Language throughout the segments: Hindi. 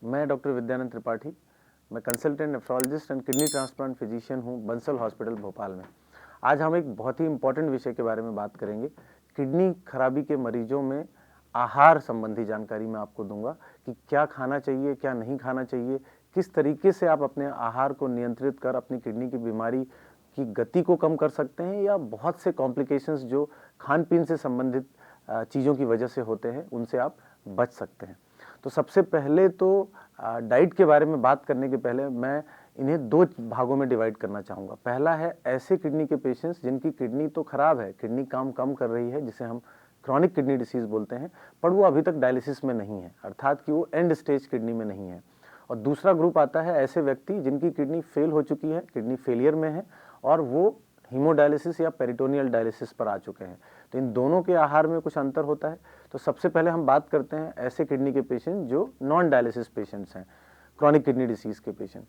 मैं डॉक्टर विद्यानंद त्रिपाठी, मैं consultant nephrologist and kidney transplant physician हूँ बंसल हॉस्पिटल भोपाल में। आज हम एक बहुत ही इम्पॉर्टेंट विषय के बारे में बात करेंगे। किडनी खराबी के मरीजों में आहार संबंधी जानकारी मैं आपको दूंगा कि क्या खाना चाहिए, क्या नहीं खाना चाहिए, किस तरीके से आप अपने आहार को नियंत्रित कर अपनी किडनी की बीमारी की गति को कम कर सकते हैं या बहुत से कॉम्प्लिकेशंस जो खान पीन से संबंधित चीज़ों की वजह से होते हैं उनसे आप बच सकते हैं। तो सबसे पहले तो डाइट के बारे में बात करने के पहले मैं इन्हें दो भागों में डिवाइड करना चाहूँगा। पहला है ऐसे किडनी के पेशेंट्स जिनकी किडनी तो खराब है, किडनी काम कम कर रही है, जिसे हम क्रॉनिक किडनी डिसीज़ बोलते हैं, पर वो अभी तक डायलिसिस में नहीं है, अर्थात कि वो एंड स्टेज किडनी में नहीं है। और दूसरा ग्रुप आता है ऐसे व्यक्ति जिनकी किडनी फेल हो चुकी है, किडनी फेलियर में है और वो हीमोडायलिसिस या पेरिटोनियल डायलिसिस पर आ चुके हैं। तो इन दोनों के आहार में कुछ अंतर होता है। तो सबसे पहले हम बात करते हैं ऐसे किडनी के पेशेंट जो नॉन डायलिसिस पेशेंट्स हैं, क्रॉनिक किडनी डिसीज़ के पेशेंट।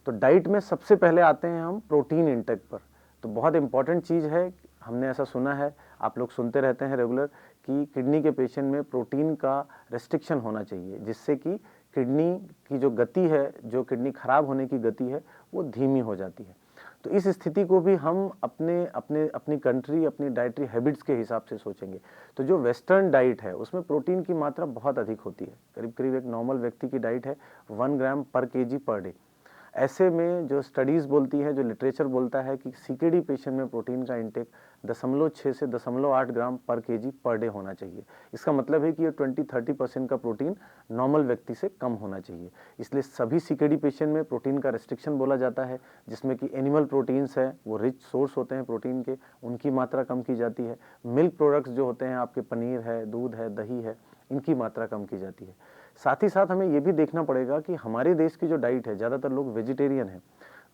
तो डाइट में सबसे पहले आते हैं हम प्रोटीन इंटेक पर। तो बहुत इंपॉर्टेंट चीज़ है, हमने ऐसा सुना है, आप लोग सुनते रहते हैं रेगुलर, कि किडनी के पेशेंट में प्रोटीन का रेस्ट्रिक्शन होना चाहिए, जिससे कि किडनी की जो गति है, जो किडनी खराब होने की गति है, वो धीमी हो जाती है। तो इस स्थिति को भी हम अपनी कंट्री, अपनी डाइटरी हैबिट्स के हिसाब से सोचेंगे। तो जो वेस्टर्न डाइट है उसमें प्रोटीन की मात्रा बहुत अधिक होती है, करीब करीब एक नॉर्मल व्यक्ति की डाइट है 1 ग्राम पर केजी पर डे। ऐसे में जो स्टडीज़ बोलती है, जो लिटरेचर बोलता है कि सीकेडी पेशेंट में प्रोटीन का इंटेक 0.6 से 0.8 ग्राम पर केजी पर डे होना चाहिए। इसका मतलब है कि ये 20-30% का प्रोटीन नॉर्मल व्यक्ति से कम होना चाहिए। इसलिए सभी सीकेडी पेशेंट में प्रोटीन का रेस्ट्रिक्शन बोला जाता है, जिसमें कि एनिमल प्रोटीन्स हैं, वो रिच सोर्स होते हैं प्रोटीन के, उनकी मात्रा कम की जाती है। मिल्क प्रोडक्ट्स जो होते हैं, आपके पनीर है, दूध है, दही है, इनकी मात्रा कम की जाती है। साथ ही साथ हमें ये भी देखना पड़ेगा कि हमारे देश की जो डाइट है, ज़्यादातर लोग वेजिटेरियन हैं।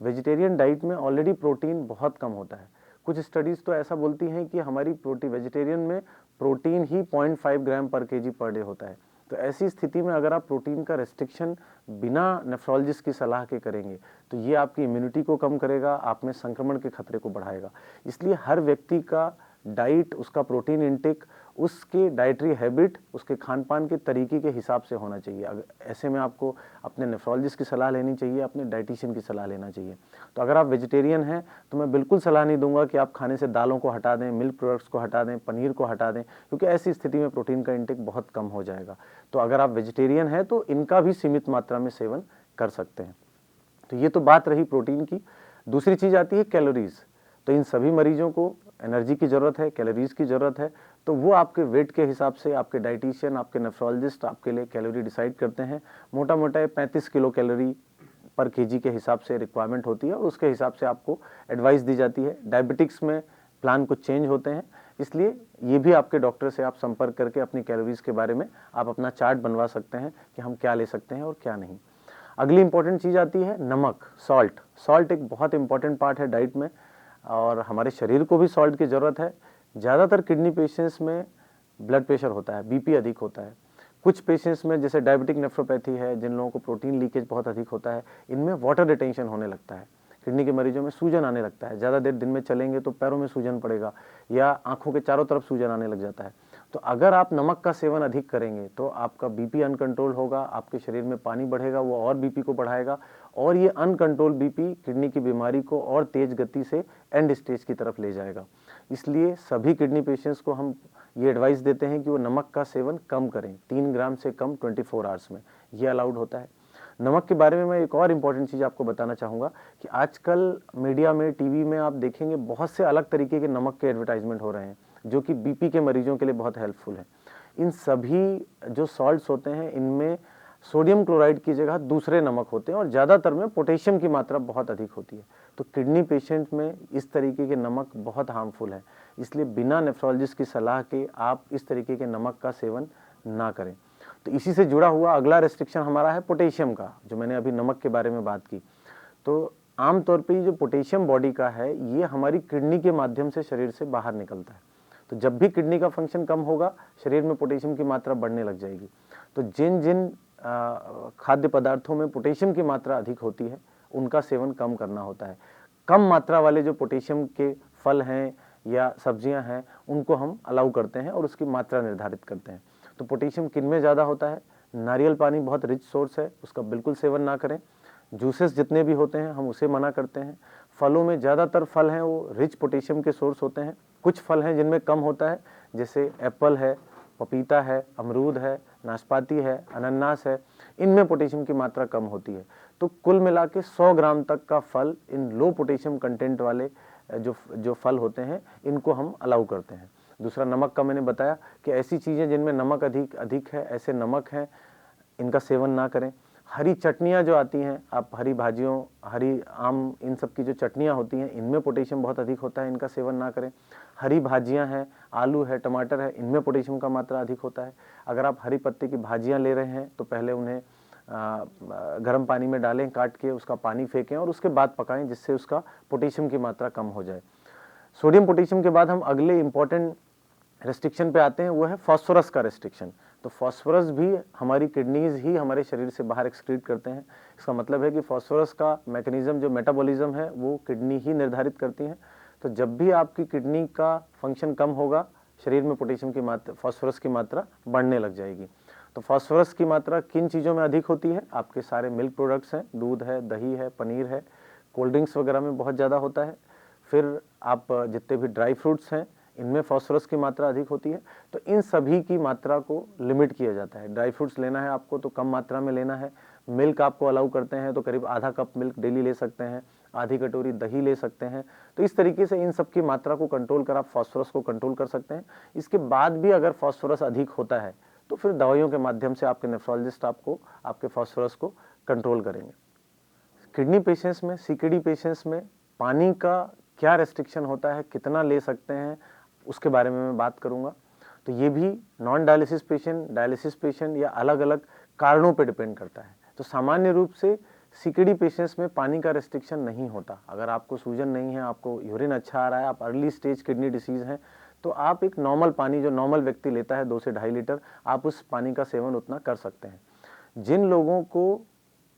वेजिटेरियन डाइट में ऑलरेडी प्रोटीन बहुत कम होता है। कुछ स्टडीज़ तो ऐसा बोलती हैं कि हमारी वेजिटेरियन में प्रोटीन ही 0.5 ग्राम पर केजी पर डे होता है। तो ऐसी स्थिति में अगर आप प्रोटीन का रेस्ट्रिक्शन बिना नेफ्रोलॉजिस्ट की सलाह के करेंगे तो ये आपकी इम्यूनिटी को कम करेगा, आप में संक्रमण के खतरे को बढ़ाएगा। इसलिए हर व्यक्ति का डाइट, उसका प्रोटीन इंटेक, उसके डाइटरी हैबिट, उसके खान पान के तरीके के हिसाब से होना चाहिए। ऐसे में आपको अपने नेफ्रोलॉजिस्ट की सलाह लेनी चाहिए, अपने डाइटिशियन की सलाह लेना चाहिए। तो अगर आप वेजिटेरियन हैं तो मैं बिल्कुल सलाह नहीं दूंगा कि आप खाने से दालों को हटा दें, मिल्क प्रोडक्ट्स को हटा दें, पनीर को हटा दें, क्योंकि ऐसी स्थिति में प्रोटीन का इंटेक बहुत कम हो जाएगा। तो अगर आप वेजिटेरियन हैं तो इनका भी सीमित मात्रा में सेवन कर सकते हैं। तो ये तो बात रही प्रोटीन की। दूसरी चीज़ आती है कैलोरीज। तो इन सभी मरीजों को एनर्जी की ज़रूरत है, कैलोरीज की ज़रूरत है। तो वो आपके वेट के हिसाब से आपके डाइटिशियन, आपके नेफ्रोलॉजिस्ट आपके लिए कैलोरी डिसाइड करते हैं। मोटा मोटा 35 किलो कैलोरी पर केजी के हिसाब से रिक्वायरमेंट होती है और उसके हिसाब से आपको एडवाइस दी जाती है। डायबिटिक्स में प्लान कुछ चेंज होते हैं, इसलिए ये भी आपके डॉक्टर से आप संपर्क करके अपनी कैलोरीज के बारे में आप अपना चार्ट बनवा सकते हैं कि हम क्या ले सकते हैं और क्या नहीं। अगली इंपॉर्टेंट चीज़ आती है नमक, सॉल्ट। सॉल्ट एक बहुत इंपॉर्टेंट पार्ट है डाइट में और हमारे शरीर को भी सॉल्ट की ज़रूरत है। ज़्यादातर किडनी पेशेंट्स में ब्लड प्रेशर होता है, बीपी अधिक होता है। कुछ पेशेंट्स में जैसे डायबिटिक नेफ्रोपैथी है, जिन लोगों को प्रोटीन लीकेज बहुत अधिक होता है, इनमें वाटर रिटेंशन होने लगता है। किडनी के मरीजों में सूजन आने लगता है, ज़्यादा देर दिन में चलेंगे तो पैरों में सूजन पड़ेगा या आंखों के चारों तरफ सूजन आने लग जाता है। तो अगर आप नमक का सेवन अधिक करेंगे तो आपका बीपी अनकंट्रोल होगा, आपके शरीर में पानी बढ़ेगा, वो और बीपी को बढ़ाएगा और ये अनकंट्रोल बीपी किडनी की बीमारी को और तेज गति से एंड स्टेज की तरफ ले जाएगा। इसलिए सभी किडनी पेशेंट्स को हम ये एडवाइस देते हैं कि वो नमक का सेवन कम करें, 3 ग्राम से कम 24 आवर्स में, ये अलाउड होता है। नमक के बारे में मैं एक और इम्पॉर्टेंट चीज़ आपको बताना चाहूँगा कि आजकल मीडिया में, टीवी में आप देखेंगे बहुत से अलग तरीके के नमक के एडवर्टाइजमेंट हो रहे हैं जो कि बीपी के मरीजों के लिए बहुत हेल्पफुल है। इन सभी जो सॉल्ट्स होते हैं इनमें सोडियम क्लोराइड की जगह दूसरे नमक होते हैं और ज़्यादातर में पोटेशियम की मात्रा बहुत अधिक होती है। तो किडनी पेशेंट में इस तरीके के नमक बहुत हार्मफुल है, इसलिए बिना नेफ्रोलॉजिस्ट की सलाह के आप इस तरीके के नमक का सेवन ना करें। तो इसी से जुड़ा हुआ अगला रेस्ट्रिक्शन हमारा है पोटेशियम का, जो मैंने अभी नमक के बारे में बात की। तो आमतौर पे ये जो पोटेशियम बॉडी का है, ये हमारी किडनी के माध्यम से शरीर से बाहर निकलता है। तो जब भी किडनी का फंक्शन कम होगा, शरीर में पोटेशियम की मात्रा बढ़ने लग जाएगी। तो जिन जिन खाद्य पदार्थों में पोटेशियम की मात्रा अधिक होती है उनका सेवन कम करना होता है। कम मात्रा वाले जो पोटेशियम के फल हैं या सब्जियां हैं उनको हम अलाउ करते हैं और उसकी मात्रा निर्धारित करते हैं। तो पोटेशियम किन में ज़्यादा होता है? नारियल पानी बहुत रिच सोर्स है, उसका बिल्कुल सेवन ना करें। जूसेस जितने भी होते हैं हम उसे मना करते हैं। फलों में ज़्यादातर फल हैं वो रिच पोटेशियम के सोर्स होते हैं। कुछ फल हैं जिनमें कम होता है, जैसे एप्पल है, पपीता है, अमरूद है, नाशपाती है, अनानास है, इनमें पोटेशियम की मात्रा कम होती है। तो कुल मिला के 100 ग्राम तक का फल इन लो पोटेशियम कंटेंट वाले जो फल होते हैं इनको हम अलाउ करते हैं। दूसरा, नमक का मैंने बताया कि ऐसी चीज़ें जिनमें नमक अधिक है, ऐसे नमक हैं, इनका सेवन ना करें। हरी चटनियाँ जो आती हैं, आप हरी भाजियों, हरी आम, इन सब की जो चटनियाँ होती हैं इनमें पोटेशियम बहुत अधिक होता है, इनका सेवन ना करें। हरी भाजियाँ हैं, आलू है, टमाटर है, इनमें पोटेशियम का मात्रा अधिक होता है। अगर आप हरी पत्ते की भाजियाँ ले रहे हैं तो पहले उन्हें गर्म पानी में डालें, काट के उसका पानी फेंकें और उसके बाद पकाएं, जिससे उसका पोटेशियम की मात्रा कम हो जाए। सोडियम पोटेशियम के बाद हम अगले इंपॉर्टेंट रेस्ट्रिक्शन पे आते हैं, वो है फास्फोरस का रेस्ट्रिक्शन। तो फास्फोरस भी हमारी किडनीज ही हमारे शरीर से बाहर एक्सक्रीट करते हैं। इसका मतलब है कि फास्फोरस का मैकेनिज्म, जो मेटाबॉलिज्म है, वो किडनी ही निर्धारित करती है। तो जब भी आपकी किडनी का फंक्शन कम होगा, शरीर में पोटेशियम की मात्रा, फास्फोरस की मात्रा बढ़ने लग जाएगी। तो फास्फोरस की मात्रा किन चीज़ों में अधिक होती है? आपके सारे मिल्क प्रोडक्ट्स हैं, दूध है, दही है, पनीर है, कोल्ड ड्रिंक्स वगैरह में बहुत ज़्यादा होता है। फिर आप जितने भी ड्राई फ्रूट्स हैं इनमें फास्फोरस की मात्रा अधिक होती है। तो इन सभी की मात्रा को लिमिट किया जाता है। ड्राई फ्रूट्स लेना है आपको तो कम मात्रा में लेना है। मिल्क आपको अलाउ करते हैं तो करीब आधा कप मिल्क डेली ले सकते हैं, आधी कटोरी दही ले सकते हैं। तो इस तरीके से इन सब की मात्रा को कंट्रोल कर आप फास्फोरस को कंट्रोल कर सकते हैं। इसके बाद भी अगर फास्फोरस अधिक होता है तो फिर दवाइयों के माध्यम से आपके नेफ्रोलॉजिस्ट आपको आपके फास्फोरस को कंट्रोल करेंगे। किडनी पेशेंट्स में, सीकेडी पेशेंट्स में पानी का क्या रेस्ट्रिक्शन होता है, कितना ले सकते हैं, उसके बारे में मैं बात करूंगा। तो ये भी non dialysis patient, dialysis patient या अलग अलग कारणों पर डिपेंड करता है। तो सामान्य रूप से सीकेडी पेशेंट्स में पानी का रेस्ट्रिक्शन नहीं होता। अगर आपको सूजन नहीं है, आपको यूरिन अच्छा आ रहा है, आप अर्ली स्टेज किडनी डिसीज हैं, तो आप एक नॉर्मल पानी जो नॉर्मल व्यक्ति लेता है 2 से 2.5 लीटर, आप उस पानी का सेवन उतना कर सकते हैं। जिन लोगों को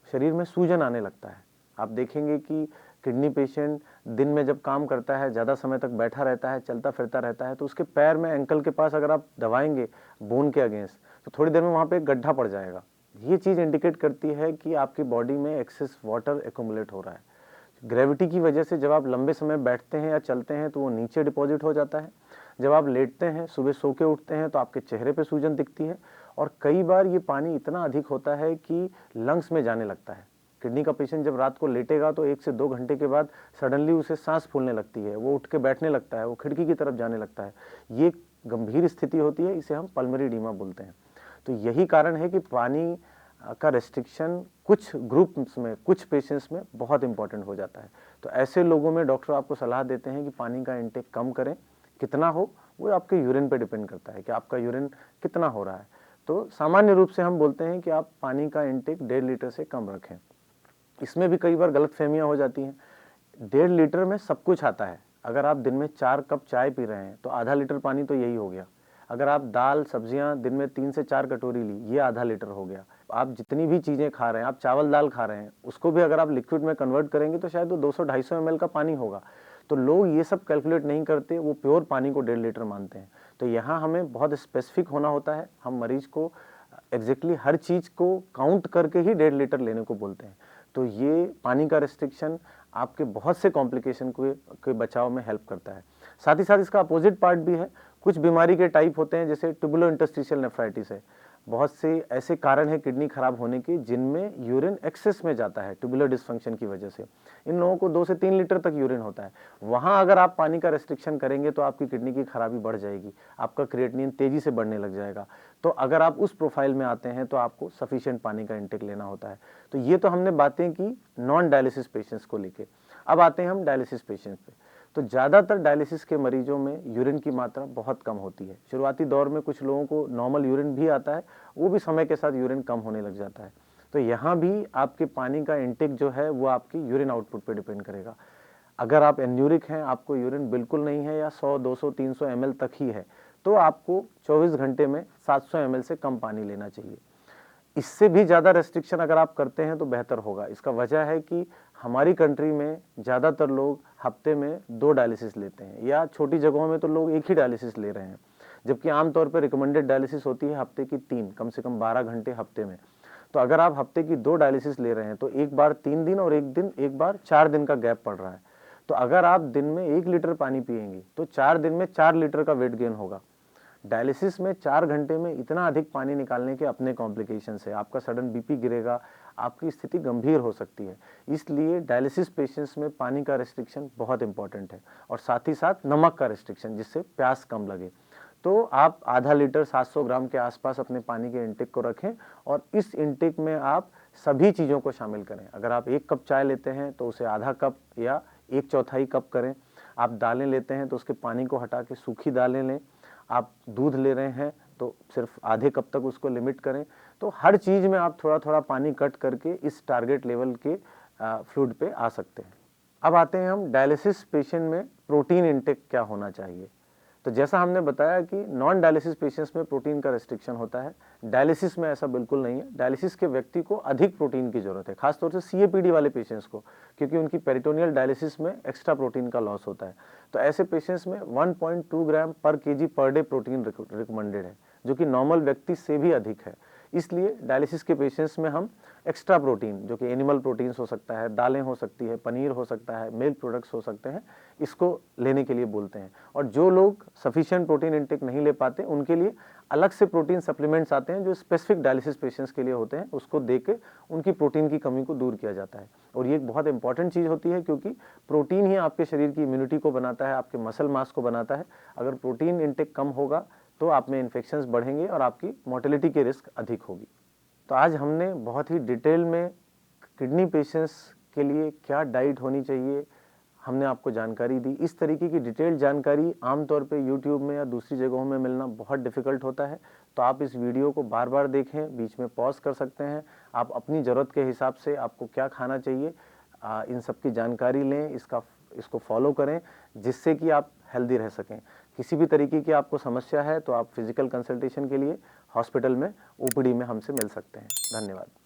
शरीर में सूजन आने लगता है, आप देखेंगे कि किडनी पेशेंट दिन में जब काम करता है, ज़्यादा समय तक बैठा रहता है, चलता फिरता रहता है, तो उसके पैर में, एंकल के पास अगर आप दबाएंगे बोन के अगेंस्ट, तो थोड़ी देर में वहाँ पे एक गड्ढा पड़ जाएगा। ये चीज़ इंडिकेट करती है कि आपकी बॉडी में एक्सेस वाटर एक्यूमुलेट हो रहा है। ग्रेविटी की वजह से जब आप लंबे समय बैठते हैं या चलते हैं तो वो नीचे डिपॉजिट हो जाता है। जब आप लेटते हैं, सुबह सो के उठते हैं, तो आपके चेहरे पे सूजन दिखती है। और कई बार ये पानी इतना अधिक होता है कि लंग्स में जाने लगता है। किडनी का पेशेंट जब रात को लेटेगा तो 1 से 2 घंटे के बाद सडनली उसे सांस फूलने लगती है, वो उठ के बैठने लगता है, वो खिड़की की तरफ जाने लगता है। ये गंभीर स्थिति होती है, इसे हम पल्मोनरी एडीमा बोलते हैं। तो यही कारण है कि पानी का रेस्ट्रिक्शन कुछ ग्रुप्स में, कुछ पेशेंट्स में बहुत इंपॉर्टेंट हो जाता है। तो ऐसे लोगों में डॉक्टर आपको सलाह देते हैं कि पानी का इंटेक कम करें। कितना हो वो आपके यूरिन पे डिपेंड करता है कि आपका यूरिन कितना हो रहा है। तो सामान्य रूप से हम बोलते हैं कि आप पानी का इंटेक 1.5 लीटर से कम रखें। इसमें भी कई बार गलतफहमियां हो जाती हैं। 1.5 लीटर में सब कुछ आता है। अगर आप दिन में 4 कप चाय पी रहे हैं तो आधा लीटर पानी तो यही हो गया। अगर आप दाल सब्जियां दिन में 3 से 4 कटोरी ली, ये आधा लीटर हो गया। आप जितनी भी चीज़ें खा रहे हैं, आप चावल दाल खा रहे हैं, उसको भी अगर आप लिक्विड में कन्वर्ट करेंगे तो शायद वो 200-250 ml का पानी होगा। तो लोग ये सब कैलकुलेट नहीं करते, वो प्योर पानी को 1.5 लीटर मानते हैं। तो यहाँ हमें बहुत स्पेसिफिक होना होता है। हम मरीज को एग्जैक्टली हर चीज़ को काउंट करके ही 1.5 लीटर लेने को बोलते हैं। तो ये पानी का रेस्ट्रिक्शन आपके बहुत से कॉम्प्लिकेशन के बचाव में हेल्प करता है। साथ ही साथ इसका अपोजिट पार्ट भी है। कुछ बीमारी के टाइप होते हैं, जैसे ट्यूबुलो इंटरस्टिशियल नेफ्राइटिस है। बहुत से ऐसे कारण हैं किडनी खराब होने के जिनमें यूरिन एक्सेस में जाता है ट्यूबुलर डिस्फंक्शन की वजह से। इन लोगों को 2 से 3 लीटर तक यूरिन होता है। वहाँ अगर आप पानी का रेस्ट्रिक्शन करेंगे तो आपकी किडनी की खराबी बढ़ जाएगी, आपका क्रिएटिनिन तेजी से बढ़ने लग जाएगा। तो अगर आप उस प्रोफाइल में आते हैं तो आपको सफिशिएंट पानी का इंटेक लेना होता है। तो ये तो हमने बातें की नॉन डायलिसिस पेशेंट्स को लेके। अब आते हैं हम डायलिसिस पेशेंट्स पे। तो ज़्यादातर डायलिसिस के मरीजों में यूरिन की मात्रा बहुत कम होती है। शुरुआती दौर में कुछ लोगों को नॉर्मल यूरिन भी आता है, वो भी समय के साथ यूरिन कम होने लग जाता है। तो यहाँ भी आपके पानी का इंटेक जो है वो आपकी यूरिन आउटपुट पे डिपेंड करेगा। अगर आप एन्यूरिक हैं, आपको यूरिन बिल्कुल नहीं है या 100, 200, 300 ml तक ही है, तो आपको 24 घंटे में 700 ml से कम पानी लेना चाहिए। इससे भी ज़्यादा रेस्ट्रिक्शन अगर आप करते हैं तो बेहतर होगा। इसका वजह है कि हमारी कंट्री में ज़्यादातर लोग हफ्ते में 2 डायलिसिस लेते हैं, या छोटी जगहों में तो लोग 1 ही डायलिसिस ले रहे हैं। जबकि आमतौर पर रिकमेंडेड डायलिसिस होती है हफ्ते की 3, कम से कम 12 घंटे हफ्ते में। तो अगर आप हफ्ते की 2 डायलिसिस ले रहे हैं तो एक बार 3 दिन और एक बार 4 दिन का गैप पड़ रहा है। तो अगर आप दिन में 1 लीटर पानी पिएंगे तो 4 दिन में 4 लीटर का वेट गेन होगा। डायलिसिस में 4 घंटे में इतना अधिक पानी निकालने के अपने कॉम्प्लिकेशंस है, आपका सडन बीपी गिरेगा, आपकी स्थिति गंभीर हो सकती है। इसलिए डायलिसिस पेशेंट्स में पानी का रिस्ट्रिक्शन बहुत इंपॉर्टेंट है और साथ ही साथ नमक का रिस्ट्रिक्शन, जिससे प्यास कम लगे। तो आप आधा लीटर 700 ग्राम के आसपास अपने पानी के इंटेक को रखें और इस इंटेक में आप सभी चीज़ों को शामिल करें। अगर आप 1 कप चाय लेते हैं तो उसे आधा कप या 1/4 कप करें। आप दालें लेते हैं तो उसके पानी को हटा के सूखी दालें लें। आप दूध ले रहे हैं तो सिर्फ आधे कप तक उसको लिमिट करें। तो हर चीज़ में आप थोड़ा थोड़ा पानी कट करके इस टारगेट लेवल के फ्लूइड पे आ सकते हैं। अब आते हैं हम डायलिसिस पेशेंट में प्रोटीन इंटेक क्या होना चाहिए। तो जैसा हमने बताया कि नॉन डायलिसिस पेशेंट्स में प्रोटीन का रिस्ट्रिक्शन होता है, डायलिसिस में ऐसा बिल्कुल नहीं है। डायलिसिस के व्यक्ति को अधिक प्रोटीन की जरूरत है, खासतौर से सीएपीडी वाले पेशेंट्स को, क्योंकि उनकी पेरिटोनियल डायलिसिस में एक्स्ट्रा प्रोटीन का लॉस होता है। तो ऐसे पेशेंट्स में 1.2 ग्राम पर KG per day protein recommended है, जो कि नॉर्मल व्यक्ति से भी अधिक है। इसलिए डायलिसिस के पेशेंट्स में हम एक्स्ट्रा प्रोटीन, जो कि एनिमल प्रोटीन्स हो सकता है, दालें हो सकती है, पनीर हो सकता है, मिल्क प्रोडक्ट्स हो सकते हैं, इसको लेने के लिए बोलते हैं। और जो लोग सफिशिएंट प्रोटीन इंटेक नहीं ले पाते, उनके लिए अलग से प्रोटीन सप्लीमेंट्स आते हैं जो स्पेसिफिक डायलिसिस पेशेंट्स के लिए होते हैं। उसको देके उनकी प्रोटीन की कमी को दूर किया जाता है। और ये एक बहुत इंपॉर्टेंट चीज़ होती है, क्योंकि प्रोटीन ही आपके शरीर की इम्यूनिटी को बनाता है, आपके मसल मास को बनाता है। अगर प्रोटीन इंटेक कम होगा तो आप में इन्फेक्शंस बढ़ेंगे और आपकी मोर्टेलिटी के रिस्क अधिक होगी। तो आज हमने बहुत ही डिटेल में किडनी पेशेंट्स के लिए क्या डाइट होनी चाहिए, हमने आपको जानकारी दी। इस तरीके की डिटेल्ड जानकारी आमतौर पे यूट्यूब में या दूसरी जगहों में मिलना बहुत डिफ़िकल्ट होता है। तो आप इस वीडियो को बार बार देखें, बीच में पॉज कर सकते हैं। आप अपनी ज़रूरत के हिसाब से आपको क्या खाना चाहिए, इन सब की जानकारी लें, इसको फॉलो करें, जिससे कि आप हेल्दी रह सकें। किसी भी तरीके की आपको समस्या है तो आप फिजिकल कंसल्टेशन के लिए हॉस्पिटल में ओपीडी में हमसे मिल सकते हैं। धन्यवाद।